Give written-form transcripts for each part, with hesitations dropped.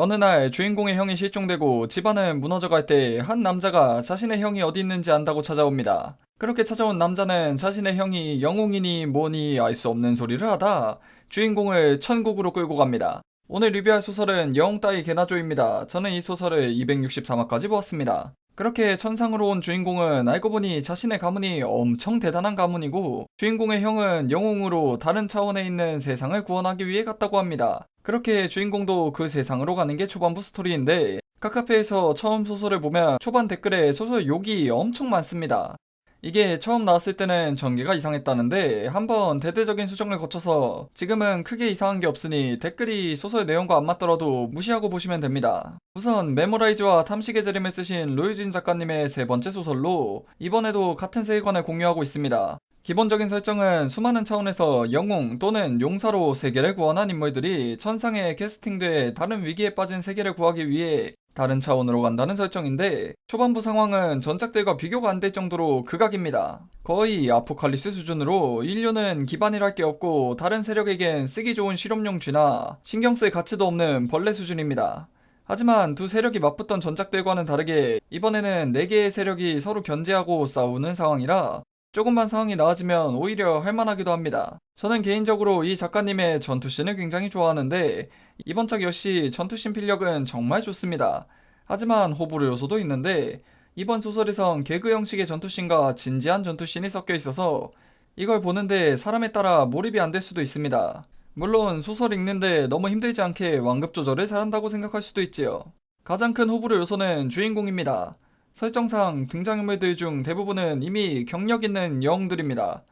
어느 날 주인공의 형이 실종되고 집안은 무너져갈 때 한 남자가 자신의 형이 어디 있는지 안다고 찾아옵니다. 그렇게 찾아온 남자는 자신의 형이 영웅이니 뭐니 알 수 없는 소리를 하다 주인공을 천국으로 끌고 갑니다. 오늘 리뷰할 소설은 영웅 따위 개나조입니다. 저는 이 소설을 263화까지 보았습니다. 그렇게 천상으로 온 주인공은 알고 보니 자신의 가문이 엄청 대단한 가문이고 주인공의 형은 영웅으로 다른 차원에 있는 세상을 구원하기 위해 갔다고 합니다. 그렇게 주인공도 그 세상으로 가는 게 초반부 스토리인데 카카페에서 처음 소설을 보면 초반 댓글에 소설 욕이 엄청 많습니다. 이게 처음 나왔을 때는 전개가 이상했다는데 한번 대대적인 수정을 거쳐서 지금은 크게 이상한 게 없으니 댓글이 소설 내용과 안 맞더라도 무시하고 보시면 됩니다. 우선 메모라이즈와 탐식의 재림을 쓰신 로유진 작가님의 세 번째 소설로 이번에도 같은 세계관을 공유하고 있습니다. 기본적인 설정은 수많은 차원에서 영웅 또는 용사로 세계를 구원한 인물들이 천상에 캐스팅돼 다른 위기에 빠진 세계를 구하기 위해 다른 차원으로 간다는 설정인데 초반부 상황은 전작들과 비교가 안 될 정도로 극악입니다. 거의 아포칼립스 수준으로 인류는 기반이랄 게 없고 다른 세력에겐 쓰기 좋은 실험용 쥐나 신경 쓸 가치도 없는 벌레 수준입니다. 하지만 두 세력이 맞붙던 전작들과는 다르게 이번에는 4개의 세력이 서로 견제하고 싸우는 상황이라 조금만 상황이 나아지면 오히려 할만하기도 합니다. 저는 개인적으로 이 작가님의 전투씬을 굉장히 좋아하는데 이번 작 역시 전투씬 필력은 정말 좋습니다. 하지만 호불호 요소도 있는데 이번 소설에선 개그 형식의 전투씬과 진지한 전투씬이 섞여 있어서 이걸 보는데 사람에 따라 몰입이 안 될 수도 있습니다. 물론 소설 읽는데 너무 힘들지 않게 완급 조절을 잘한다고 생각할 수도 있지요. 가장 큰 호불호 요소는 주인공입니다. 설정상 등장인물들 중 대부분은 이미 경력 있는 영웅들입니다.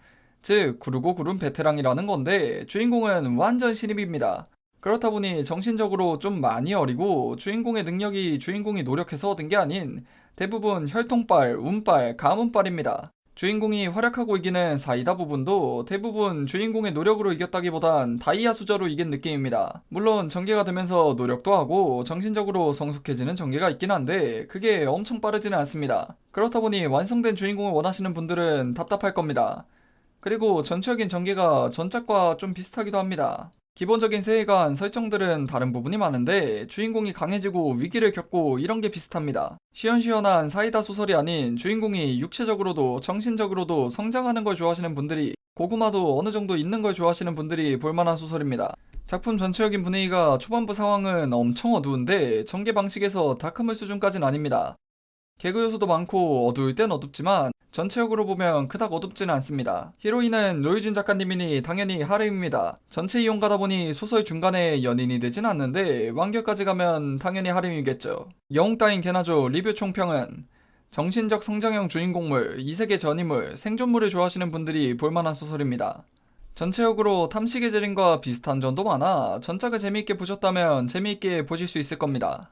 즉 구르고 구른 베테랑이라는 건데 주인공은 완전 신입입니다. 그렇다 보니 정신적으로 좀 많이 어리고 주인공의 능력이 주인공이 노력해서 얻은 게 아닌 대부분 혈통빨, 운빨, 가문빨입니다. 주인공이 활약하고 이기는 사이다 부분도 대부분 주인공의 노력으로 이겼다기보단 다이아 수저로 이긴 느낌입니다. 물론 전개가 되면서 노력도 하고 정신적으로 성숙해지는 전개가 있긴 한데 그게 엄청 빠르지는 않습니다. 그렇다 보니 완성된 주인공을 원하시는 분들은 답답할 겁니다. 그리고 전체적인 전개가 전작과 좀 비슷하기도 합니다. 기본적인 세계관 설정들은 다른 부분이 많은데 주인공이 강해지고 위기를 겪고 이런 게 비슷합니다. 시원시원한 사이다 소설이 아닌 주인공이 육체적으로도 정신적으로도 성장하는 걸 좋아하시는 분들이 고구마도 어느 정도 있는 걸 좋아하시는 분들이 볼만한 소설입니다. 작품 전체적인 분위기가 초반부 상황은 엄청 어두운데 전개 방식에서 다크물 수준까진 아닙니다. 개그 요소도 많고 어두울 땐 어둡지만 전체적으로 보면 그닥 어둡지는 않습니다. 히로인은 로유진 작가님이니 당연히 하렘입니다. 전체 이용가다 보니 소설 중간에 연인이 되진 않는데 완결까지 가면 당연히 하렘이겠죠. 영웅 따윈 개나조 리뷰 총평은 정신적 성장형 주인공물, 이세계 전이물, 생존물을 좋아하시는 분들이 볼만한 소설입니다. 전체적으로 탐식의 재림과 비슷한 점도 많아 전작을 재미있게 보셨다면 재미있게 보실 수 있을 겁니다.